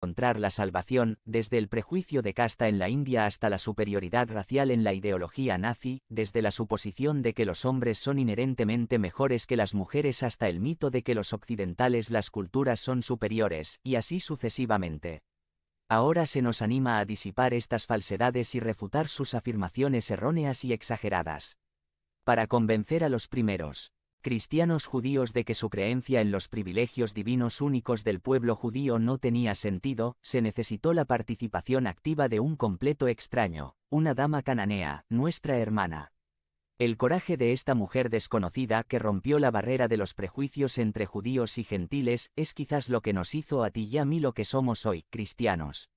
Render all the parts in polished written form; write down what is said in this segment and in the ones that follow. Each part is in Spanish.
encontrar la salvación, desde el prejuicio de casta en la India hasta la superioridad racial en la ideología nazi, desde la suposición de que los hombres son inherentemente mejores que las mujeres hasta el mito de que los occidentales las culturas son superiores, y así sucesivamente. Ahora se nos anima a disipar estas falsedades y refutar sus afirmaciones erróneas y exageradas. Para convencer a los primeros cristianos judíos de que su creencia en los privilegios divinos únicos del pueblo judío no tenía sentido, se necesitó la participación activa de un completo extraño, una dama cananea, nuestra hermana. El coraje de esta mujer desconocida que rompió la barrera de los prejuicios entre judíos y gentiles es quizás lo que nos hizo a ti y a mí lo que somos hoy, cristianos.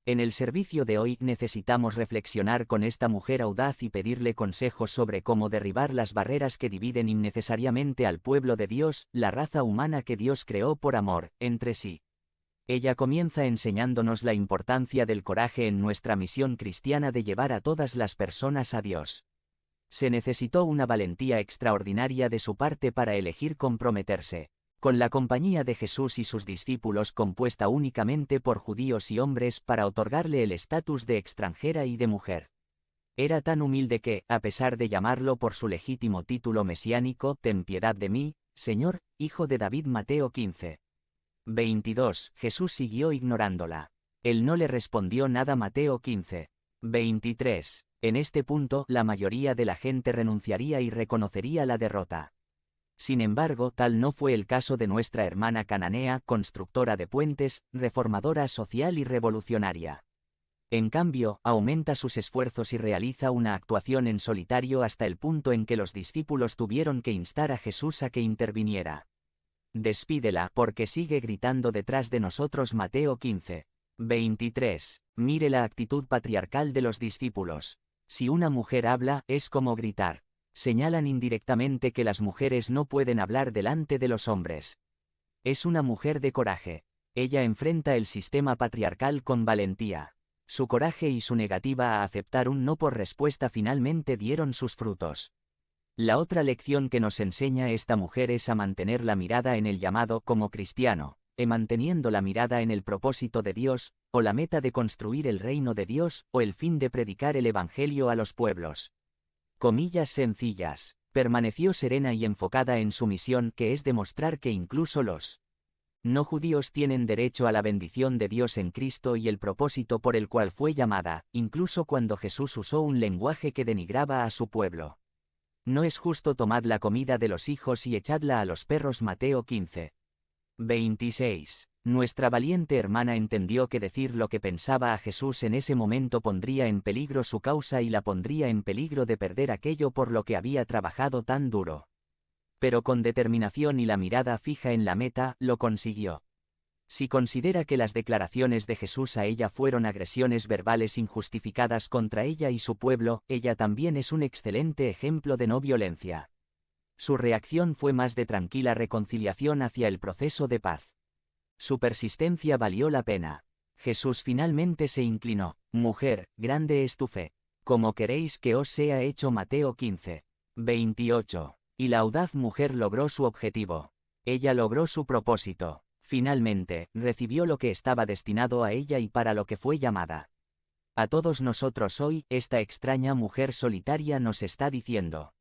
En el servicio de hoy necesitamos reflexionar con esta mujer audaz y pedirle consejos sobre cómo derribar las barreras que dividen innecesariamente al pueblo de Dios, la raza humana que Dios creó por amor, entre sí. Ella comienza enseñándonos la importancia del coraje en nuestra misión cristiana de llevar a todas las personas a Dios. Se necesitó una valentía extraordinaria de su parte para elegir comprometerse con la compañía de Jesús y sus discípulos, compuesta únicamente por judíos y hombres, para otorgarle el estatus de extranjera y de mujer. Era tan humilde que, a pesar de llamarlo por su legítimo título mesiánico, «Ten piedad de mí, Señor, hijo de David», Mateo 15. 22, Jesús siguió ignorándola. Él no le respondió nada, Mateo 15. 23. En este punto, la mayoría de la gente renunciaría y reconocería la derrota. Sin embargo, tal no fue el caso de nuestra hermana cananea, constructora de puentes, reformadora social y revolucionaria. En cambio, aumenta sus esfuerzos y realiza una actuación en solitario hasta el punto en que los discípulos tuvieron que instar a Jesús a que interviniera. «Despídela, porque sigue gritando detrás de nosotros», Mateo 15. 23. Mire la actitud patriarcal de los discípulos. Si una mujer habla, es como gritar. Señalan indirectamente que las mujeres no pueden hablar delante de los hombres. Es una mujer de coraje. Ella enfrenta el sistema patriarcal con valentía. Su coraje y su negativa a aceptar un no por respuesta finalmente dieron sus frutos. La otra lección que nos enseña esta mujer es a mantener la mirada en el llamado como cristiano, manteniendo la mirada en el propósito de Dios, o la meta de construir el reino de Dios, o el fin de predicar el evangelio a los pueblos. Comillas sencillas, permaneció serena y enfocada en su misión, que es demostrar que incluso los no judíos tienen derecho a la bendición de Dios en Cristo y el propósito por el cual fue llamada, incluso cuando Jesús usó un lenguaje que denigraba a su pueblo. No es justo, tomad la comida de los hijos y echadla a los perros, Mateo 15. 26. Nuestra valiente hermana entendió que decir lo que pensaba a Jesús en ese momento pondría en peligro su causa y la pondría en peligro de perder aquello por lo que había trabajado tan duro. Pero con determinación y la mirada fija en la meta, lo consiguió. Si considera que las declaraciones de Jesús a ella fueron agresiones verbales injustificadas contra ella y su pueblo, ella también es un excelente ejemplo de no violencia. Su reacción fue más de tranquila reconciliación hacia el proceso de paz. Su persistencia valió la pena. Jesús finalmente se inclinó. «Mujer, grande es tu fe. Como queréis que os sea hecho», Mateo 15. 28. Y la audaz mujer logró su objetivo. Ella logró su propósito. Finalmente, recibió lo que estaba destinado a ella y para lo que fue llamada. A todos nosotros hoy, esta extraña mujer solitaria nos está diciendo: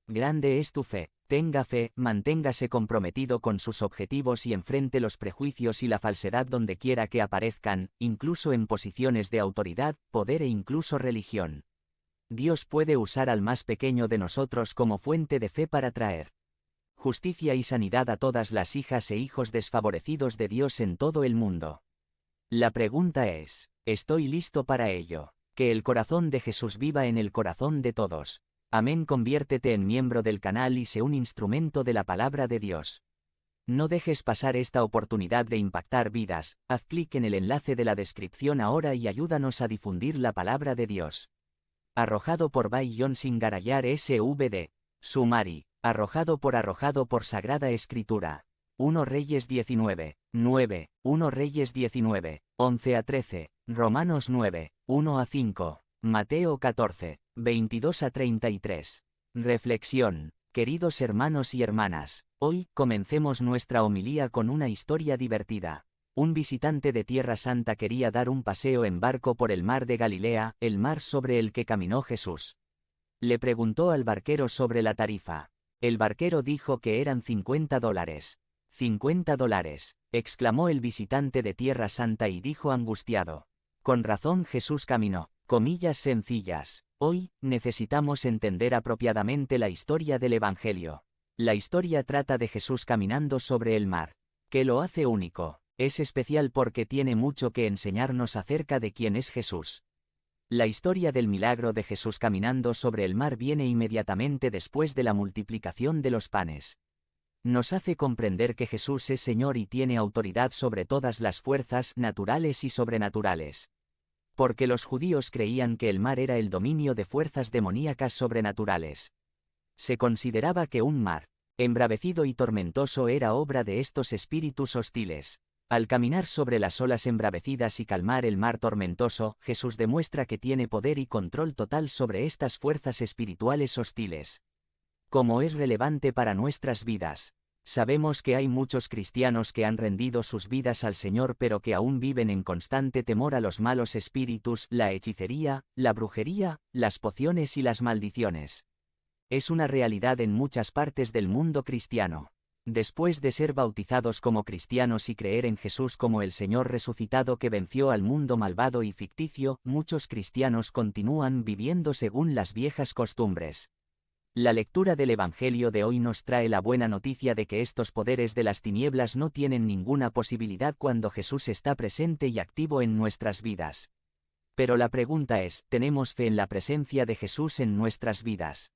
grande es tu fe. Tenga fe, manténgase comprometido con sus objetivos y enfrente los prejuicios y la falsedad donde quiera que aparezcan, incluso en posiciones de autoridad, poder e incluso religión. Dios puede usar al más pequeño de nosotros como fuente de fe para traer justicia y sanidad a todas las hijas e hijos desfavorecidos de Dios en todo el mundo. La pregunta es: ¿estoy listo para ello? Que el corazón de Jesús viva en el corazón de todos. Amén. Conviértete en miembro del canal y sé un instrumento de la palabra de Dios. No dejes pasar esta oportunidad de impactar vidas. Haz clic en el enlace de la descripción ahora y ayúdanos a difundir la palabra de Dios. Arrojado por Bai John Singarayar SVD. Sumari. Arrojado por Sagrada Escritura. 1 Reyes 19, 9, 1 Reyes 19, 11 a 13, Romanos 9, 1 a 5, Mateo 14, 22 a 33. Reflexión. Queridos hermanos y hermanas, hoy comencemos nuestra homilía con una historia divertida. Un visitante de Tierra Santa quería dar un paseo en barco por el mar de Galilea, el mar sobre el que caminó Jesús. Le preguntó al barquero sobre la tarifa. El barquero dijo que eran $50. $50, exclamó el visitante de Tierra Santa y dijo angustiado. Con razón Jesús caminó. Comillas sencillas. Hoy, necesitamos entender apropiadamente la historia del Evangelio. La historia trata de Jesús caminando sobre el mar. ¿Qué lo hace único? Es especial porque tiene mucho que enseñarnos acerca de quién es Jesús. La historia del milagro de Jesús caminando sobre el mar viene inmediatamente después de la multiplicación de los panes. Nos hace comprender que Jesús es Señor y tiene autoridad sobre todas las fuerzas naturales y sobrenaturales. Porque los judíos creían que el mar era el dominio de fuerzas demoníacas sobrenaturales. Se consideraba que un mar, embravecido y tormentoso, era obra de estos espíritus hostiles. Al caminar sobre las olas embravecidas y calmar el mar tormentoso, Jesús demuestra que tiene poder y control total sobre estas fuerzas espirituales hostiles. ¿Cómo es relevante para nuestras vidas? Sabemos que hay muchos cristianos que han rendido sus vidas al Señor pero que aún viven en constante temor a los malos espíritus, la hechicería, la brujería, las pociones y las maldiciones. Es una realidad en muchas partes del mundo cristiano. Después de ser bautizados como cristianos y creer en Jesús como el Señor resucitado que venció al mundo malvado y ficticio, muchos cristianos continúan viviendo según las viejas costumbres. La lectura del Evangelio de hoy nos trae la buena noticia de que estos poderes de las tinieblas no tienen ninguna posibilidad cuando Jesús está presente y activo en nuestras vidas. Pero la pregunta es, ¿tenemos fe en la presencia de Jesús en nuestras vidas?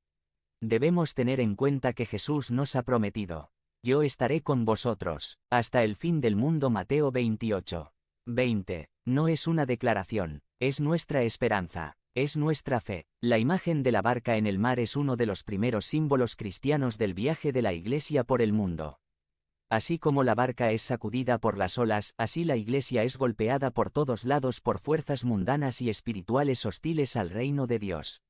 Debemos tener en cuenta que Jesús nos ha prometido: yo estaré con vosotros, hasta el fin del mundo. Mateo 28:20. No es una declaración, es nuestra esperanza, es nuestra fe. La imagen de la barca en el mar es uno de los primeros símbolos cristianos del viaje de la Iglesia por el mundo. Así como la barca es sacudida por las olas, así la Iglesia es golpeada por todos lados por fuerzas mundanas y espirituales hostiles al reino de Dios.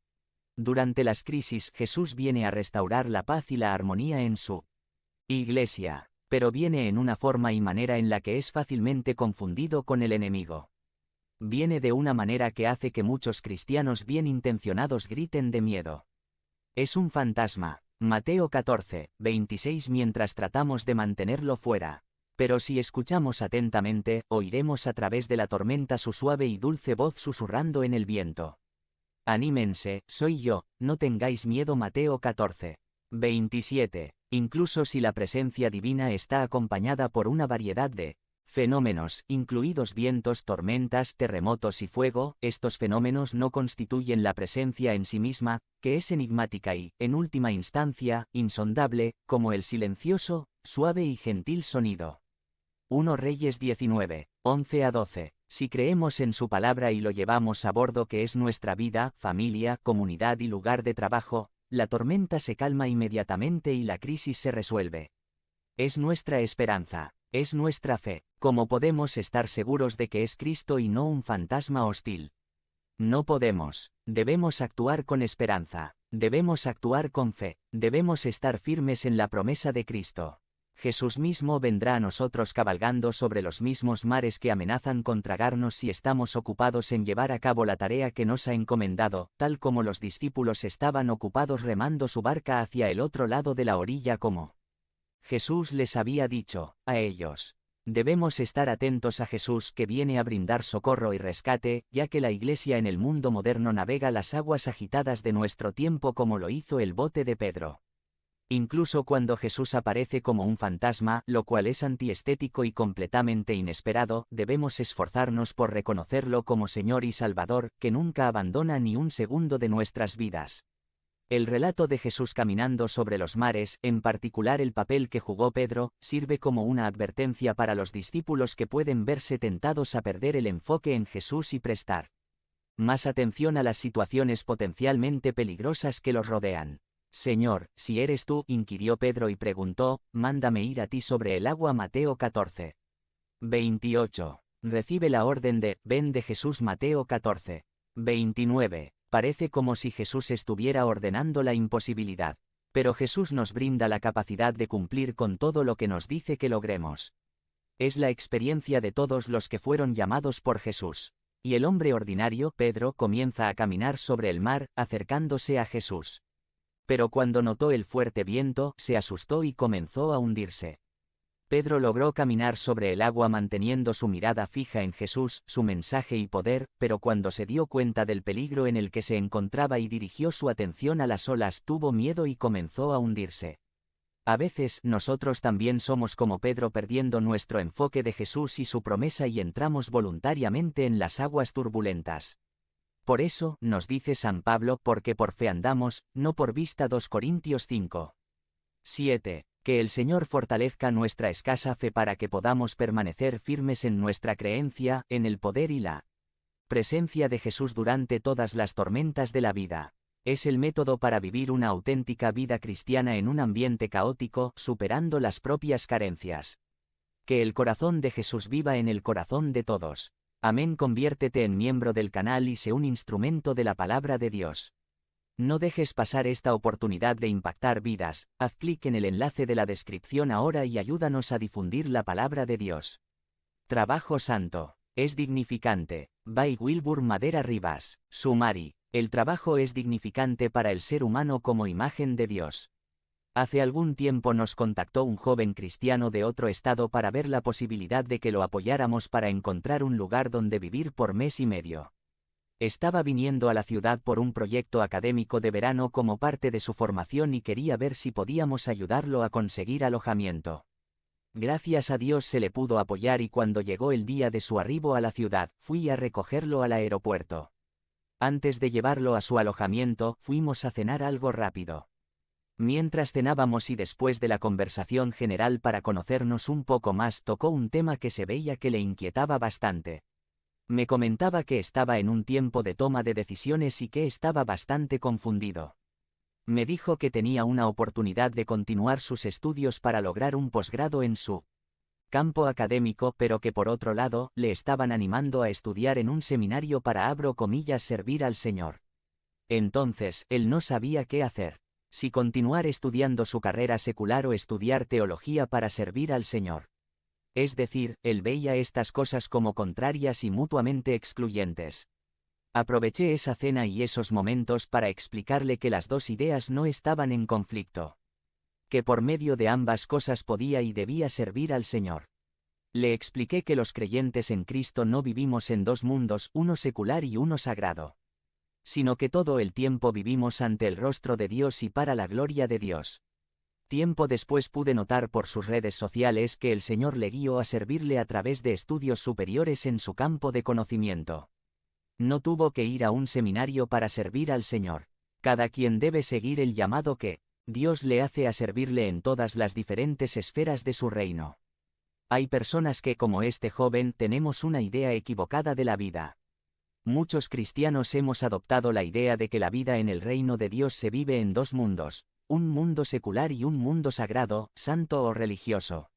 Durante las crisis, Jesús viene a restaurar la paz y la armonía en su Iglesia, pero viene en una forma y manera en la que es fácilmente confundido con el enemigo. Viene de una manera que hace que muchos cristianos bien intencionados griten de miedo. Es un fantasma. Mateo 14:26. Mientras tratamos de mantenerlo fuera. Pero si escuchamos atentamente, oiremos a través de la tormenta su suave y dulce voz susurrando en el viento. Anímense, soy yo, no tengáis miedo. Mateo 14:27. Incluso si la presencia divina está acompañada por una variedad de fenómenos, incluidos vientos, tormentas, terremotos y fuego, estos fenómenos no constituyen la presencia en sí misma, que es enigmática y, en última instancia, insondable, como el silencioso, suave y gentil sonido. 1 Reyes 19:11-12. Si creemos en su palabra y lo llevamos a bordo, que es nuestra vida, familia, comunidad y lugar de trabajo, la tormenta se calma inmediatamente y la crisis se resuelve. Es nuestra esperanza, es nuestra fe. ¿Cómo podemos estar seguros de que es Cristo y no un fantasma hostil? No podemos. Debemos actuar con esperanza, debemos actuar con fe, debemos estar firmes en la promesa de Cristo. Jesús mismo vendrá a nosotros cabalgando sobre los mismos mares que amenazan con tragarnos si estamos ocupados en llevar a cabo la tarea que nos ha encomendado, tal como los discípulos estaban ocupados remando su barca hacia el otro lado de la orilla, como Jesús les había dicho a ellos. Debemos estar atentos a Jesús, que viene a brindar socorro y rescate, ya que la Iglesia en el mundo moderno navega las aguas agitadas de nuestro tiempo como lo hizo el bote de Pedro. Incluso cuando Jesús aparece como un fantasma, lo cual es antiestético y completamente inesperado, debemos esforzarnos por reconocerlo como Señor y Salvador, que nunca abandona ni un segundo de nuestras vidas. El relato de Jesús caminando sobre los mares, en particular el papel que jugó Pedro, sirve como una advertencia para los discípulos que pueden verse tentados a perder el enfoque en Jesús y prestar más atención a las situaciones potencialmente peligrosas que los rodean. Señor, si eres tú, inquirió Pedro y preguntó, mándame ir a ti sobre el agua. Mateo 14:28. Recibe la orden de, ven de Jesús. Mateo 14:29. Parece como si Jesús estuviera ordenando la imposibilidad. Pero Jesús nos brinda la capacidad de cumplir con todo lo que nos dice que logremos. Es la experiencia de todos los que fueron llamados por Jesús. Y el hombre ordinario, Pedro, comienza a caminar sobre el mar, acercándose a Jesús. Pero cuando notó el fuerte viento, se asustó y comenzó a hundirse. Pedro logró caminar sobre el agua manteniendo su mirada fija en Jesús, su mensaje y poder, pero cuando se dio cuenta del peligro en el que se encontraba y dirigió su atención a las olas, tuvo miedo y comenzó a hundirse. A veces, nosotros también somos como Pedro, perdiendo nuestro enfoque de Jesús y su promesa, y entramos voluntariamente en las aguas turbulentas. Por eso, nos dice San Pablo, porque por fe andamos, no por vista. 2 Corintios 5. 7. Que el Señor fortalezca nuestra escasa fe para que podamos permanecer firmes en nuestra creencia, en el poder y la presencia de Jesús durante todas las tormentas de la vida. Es el método para vivir una auténtica vida cristiana en un ambiente caótico, superando las propias carencias. Que el corazón de Jesús viva en el corazón de todos. Amén. Conviértete en miembro del canal y sé un instrumento de la palabra de Dios. No dejes pasar esta oportunidad de impactar vidas. Haz clic en el enlace de la descripción ahora y ayúdanos a difundir la palabra de Dios. Trabajo santo. Es dignificante. By Wilbur Madera Rivas. Sumari. El trabajo es dignificante para el ser humano como imagen de Dios. Hace algún tiempo nos contactó un joven cristiano de otro estado para ver la posibilidad de que lo apoyáramos para encontrar un lugar donde vivir por mes y medio. Estaba viniendo a la ciudad por un proyecto académico de verano como parte de su formación y quería ver si podíamos ayudarlo a conseguir alojamiento. Gracias a Dios se le pudo apoyar y cuando llegó el día de su arribo a la ciudad, fui a recogerlo al aeropuerto. Antes de llevarlo a su alojamiento, fuimos a cenar algo rápido. Mientras cenábamos y después de la conversación general para conocernos un poco más, tocó un tema que se veía que le inquietaba bastante. Me comentaba que estaba en un tiempo de toma de decisiones y que estaba bastante confundido. Me dijo que tenía una oportunidad de continuar sus estudios para lograr un posgrado en su campo académico, pero que por otro lado, le estaban animando a estudiar en un seminario para, abro comillas, servir al Señor. Entonces, él no sabía qué hacer. Si continuar estudiando su carrera secular o estudiar teología para servir al Señor. Es decir, él veía estas cosas como contrarias y mutuamente excluyentes. Aproveché esa cena y esos momentos para explicarle que las dos ideas no estaban en conflicto. Que por medio de ambas cosas podía y debía servir al Señor. Le expliqué que los creyentes en Cristo no vivimos en dos mundos, uno secular y uno sagrado. Sino que todo el tiempo vivimos ante el rostro de Dios y para la gloria de Dios. Tiempo después pude notar por sus redes sociales que el Señor le guió a servirle a través de estudios superiores en su campo de conocimiento. No tuvo que ir a un seminario para servir al Señor. Cada quien debe seguir el llamado que Dios le hace a servirle en todas las diferentes esferas de su reino. Hay personas que, como este joven, tenemos una idea equivocada de la vida. Muchos cristianos hemos adoptado la idea de que la vida en el reino de Dios se vive en dos mundos, un mundo secular y un mundo sagrado, santo o religioso.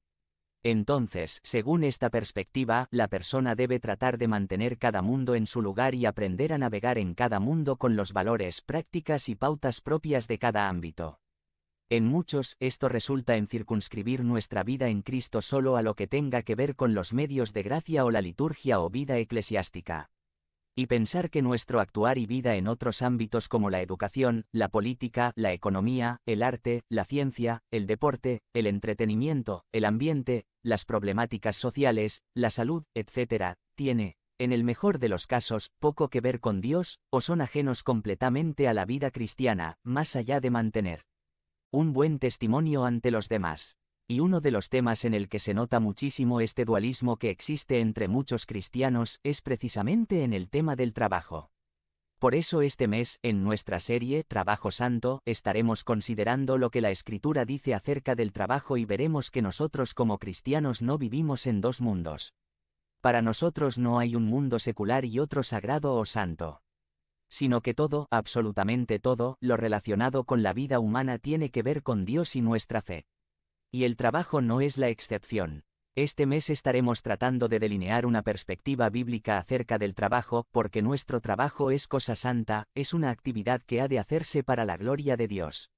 Entonces, según esta perspectiva, la persona debe tratar de mantener cada mundo en su lugar y aprender a navegar en cada mundo con los valores, prácticas y pautas propias de cada ámbito. En muchos, esto resulta en circunscribir nuestra vida en Cristo solo a lo que tenga que ver con los medios de gracia o la liturgia o vida eclesiástica. Y pensar que nuestro actuar y vida en otros ámbitos como la educación, la política, la economía, el arte, la ciencia, el deporte, el entretenimiento, el ambiente, las problemáticas sociales, la salud, etc., tiene, en el mejor de los casos, poco que ver con Dios, o son ajenos completamente a la vida cristiana, más allá de mantener un buen testimonio ante los demás. Y uno de los temas en el que se nota muchísimo este dualismo que existe entre muchos cristianos es precisamente en el tema del trabajo. Por eso este mes, en nuestra serie Trabajo Santo, estaremos considerando lo que la Escritura dice acerca del trabajo y veremos que nosotros como cristianos no vivimos en dos mundos. Para nosotros no hay un mundo secular y otro sagrado o santo. Sino que todo, absolutamente todo, lo relacionado con la vida humana tiene que ver con Dios y nuestra fe. Y el trabajo no es la excepción. Este mes estaremos tratando de delinear una perspectiva bíblica acerca del trabajo, porque nuestro trabajo es cosa santa, es una actividad que ha de hacerse para la gloria de Dios.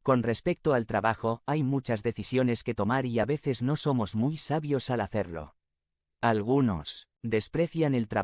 Con respecto al trabajo, hay muchas decisiones que tomar y a veces no somos muy sabios al hacerlo. Algunos desprecian el trabajo